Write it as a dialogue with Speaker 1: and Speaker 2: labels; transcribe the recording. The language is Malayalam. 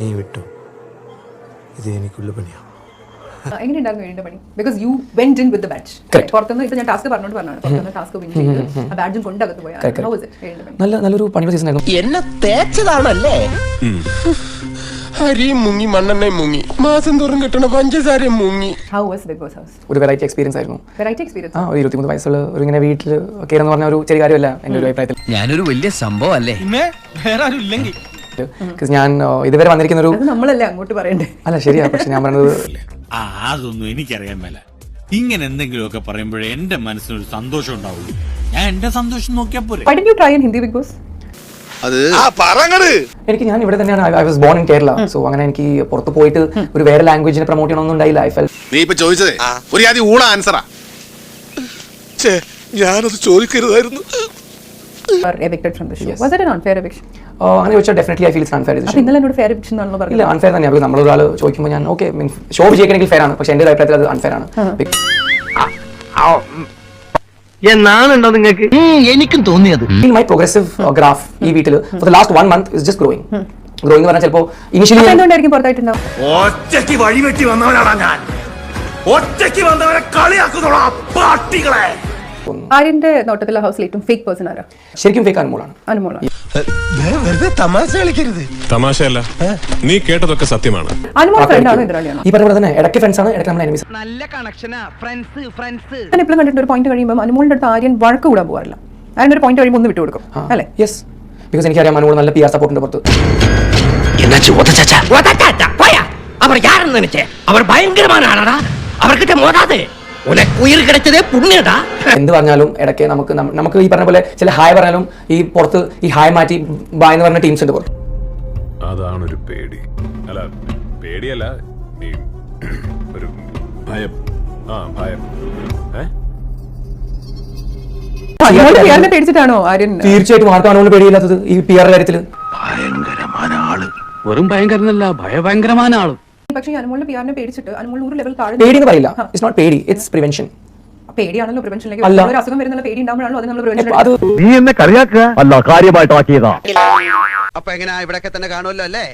Speaker 1: നീ വിട്ടു, ഇത് എനിക്കുള്ള പണിയാണ്.
Speaker 2: എങ്ങനെയുണ്ടായിരുന്നു വീടിന്റെ പണി? Because you went in with the badge. പുറത്തുനിന്ന് ഇപ്പൊ ഞാൻ ടാസ്ക് പറഞ്ഞോണ്ട് പറഞ്ഞാണ്, പുറത്തുനിന്ന് ടാസ്ക് വിൻ ചെയ്ത് ആ ബാഡ്ജും കൊണ്ടകത്ത് പോയാൽ
Speaker 3: നല്ലൊരു പണിയുടെ സീസൺ ആയിരുന്നു.
Speaker 4: എന്നെ തേച്ചതാണല്ലേ? അരിയും മുങ്ങി മണ്ണെണ്ണയും മുങ്ങി മാസം തോറും കിട്ടണ പഞ്ചസാരയും മുങ്ങി.
Speaker 2: How was Bigg Boss house?
Speaker 3: ഒരു വെറൈറ്റി എക്സ്പീരിയൻസ് ആയിരുന്നു.
Speaker 2: Variety experience.
Speaker 3: ഒരു 23 വയസ്സുള്ള ഒരു ഇങ്ങനെ വീട്ടിൽ കയറുന്ന പറഞ്ഞ ഒരു ചെറിയ കാര്യമല്ല എൻ്റെ ഒരു അഭിപ്രായത്തിൽ.
Speaker 5: ഞാനൊരു വലിയ സംഭവം അല്ലേ?
Speaker 3: ഞാൻ ഇതുവരെ വന്നിരിക്കുന്ന ഒരു
Speaker 2: നമ്മളല്ലേ അങ്ങോട്ട് പറയണ്ടേ?
Speaker 3: അല്ല ശരിയാ, പക്ഷെ ഞാൻ പറഞ്ഞത്
Speaker 6: അതൊന്നും എനിക്കറിയാൻ മേല. ഇങ്ങനെ എന്തെങ്കിലുമൊക്കെ പറയുമ്പോഴേ എന്റെ മനസ്സിനൊരു സന്തോഷം ഉണ്ടാവുള്ളൂ. ഞാൻ എന്റെ സന്തോഷം നോക്കിയാ പോരെ.
Speaker 2: Why did you try in Hindi Bigg Boss?
Speaker 3: ഞാൻ ഇവിടെ തന്നെയാണ്. I was born in Kerala. So അങ്ങനെ എനിക്ക് പുറത്ത് പോയിട്ട് ഒരു വേറെ ലാംഗ്വേജിനെ പ്രൊമോട്ട് ചെയ്യണമെന്നും ഉണ്ടായില്ല. ഐ ഫെൽറ്റ്
Speaker 7: നീ ഇപ്പൊ ചോദിച്ചതേ ഒരു ആദ്യം ഊണ ആൻസറാ. ഞാനത് ചോദിക്കരുതായിരുന്നു.
Speaker 2: Evicted from the show. Was it an unfair eviction?
Speaker 3: അങ്ങനെ ചോദിച്ചാൽ definitely I feel it's unfair.
Speaker 2: അപ്പോൾ ഇന്നലെ എന്നോട് ഫെയർ എവിക്ഷൻ ആണെന്ന് പറഞ്ഞില്ല.
Speaker 3: ഇല്ല, അൺഫെയർ തന്നെയാണ്. നമ്മളൊരാൾ ചോദിക്കുമ്പോൾ ഞാൻ ഓക്കെ മീൻ ഷോ വിജയിക്കണമെങ്കിൽ ഫെയർ ആണ്, പക്ഷെ എൻ്റെ അഭിപ്രായത്തിൽ അത് അൺഫെയർ ആണ്.
Speaker 4: എന്നാണുണ്ടോ നിങ്ങൾക്ക്?
Speaker 5: എനിക്കും തോന്നിയത്
Speaker 3: മൈ പ്രോഗ്രസീവ് ഗ്രാഫ് ഈ വീട്ടിൽ for the last 1 month is just growing എന്ന് പറഞ്ഞാൽ ചിലപ്പോൾ ഇനിഷ്യലി
Speaker 2: എന്തുകൊണ്ടായിരിക്കും പുറത്തായിട്ടുണ്ടാവും?
Speaker 7: ഒറ്റയ്ക്ക് വഴിവെട്ടി വന്നവനാണ് ഞാൻ. ഒറ്റയ്ക്ക് വന്നവരെ കളിയാക്കുന്നോളാ പാട്ടികളെ.
Speaker 2: ആര്യന്റെ നോട്ടത്തിലെ ഹൗസിൽ ഏറ്റവും ഫേക്ക് പേഴ്സൺ ആരാ?
Speaker 3: ശരിക്കും ഫേക്ക് അനുമോളാണ്.
Speaker 2: അനുമോളാണ്.
Speaker 4: വെറുതെ തമാശ കളിക്കരുത്.
Speaker 8: തമാശയല്ല, നീ കേട്ടതൊക്കെ സത്യമാണ്.
Speaker 2: അനുമോൾ ഫ്രണ്ടാണോ എതിരാളിയാണോ?
Speaker 3: ഈ പറഞ്ഞ പോലെ തന്നെ ഇടയ്ക്ക് ഫ്രണ്ട്സ് ആണ്, ഇടയ്ക്ക് നമ്മൾ എനിമീസ്.
Speaker 5: നല്ല കണക്ഷനാ. ഫ്രണ്ട്സ്
Speaker 2: ഞാൻ എപ്പോഴും കണ്ടിട്ട് ഒരു പോയിന്റ് കഴിയുമ്പോൾ അനുമോളിന്റെ അടുത്ത് ആര്യൻ വഴക്ക് കൂടാൻ പോകാറില്ല. ആര്യൻ ഒരു പോയിന്റ് കഴിയുമ്പോൾ ഒന്ന് വിട്ടുകൊടുക്കും അല്ലേ?
Speaker 3: യെസ്, ബിക്കോസ് എനിക്കറിയാം അനുമോൾ നല്ല PR സപ്പോർട്ടിന്റെ പുറത്ത്.
Speaker 4: അവർ യാരെന്ന് നിനക്ക്? അവർ ഭയങ്കരമാനാടാ. അവർക്കിട്ട് മോതാതെ ഉയിർ കിടച്ചതേ പുണ്യടാ.
Speaker 3: എന്ത് പറഞ്ഞാലും ഇടയ്ക്ക് നമുക്ക് ഈ പറഞ്ഞ പോലെ ചില ഹായ് പറഞ്ഞാലും ഈ പുറത്ത് ഈ ഹായ് മാറ്റി ബായ് എന്ന് പറഞ്ഞ ടീംസ് ഉണ്ട് പുറത്ത്.
Speaker 8: അതാണൊരു പേടി. അല്ല പേടിയല്ല, ഈ ഒരു ഭയം. ഭയം.
Speaker 2: പിആറിനെ പേടിച്ചിട്ടാണോ ആര്യൻ?
Speaker 3: തീർച്ചയായിട്ടും ആർക്കും അനുമോൾ പേടിയില്ലാത്തത് ഈ PR കാര്യത്തിൽ.
Speaker 4: ഭയങ്കരமான ആള്.
Speaker 5: വെറും ഭയങ്കരനല്ല, ഭയങ്കരമായ ആളും.
Speaker 2: പക്ഷേ അനുമോളിന്റെ പിആറിനെ പേടിച്ചിട്ട് അനുമോൾ 100 ലെവൽ താഴെ.
Speaker 3: പേടി എന്ന് പറയില്ല, ഇറ്റ്സ് നോട്ട് പേടി, ഇറ്റ്സ് പ്രിവെൻഷൻ.
Speaker 2: പേടിയാണല്ലോ പ്രിവെൻഷനിലേക്ക്. ഒരു അസുഖം വരുന്ന പേടി ഉണ്ടാകുമ്പോഴാണല്ലോ അത് നമ്മൾ പ്രിവെൻഷൻ.
Speaker 4: നീ എന്നെ കളിയാക്കുക? അല്ല, കാര്യമായിട്ട് ആക്കിയതാ.
Speaker 5: അപ്പൊ എങ്ങനെയാ? ഇവിടൊക്കെ തന്നെ കാണുമല്ലോ അല്ലേ?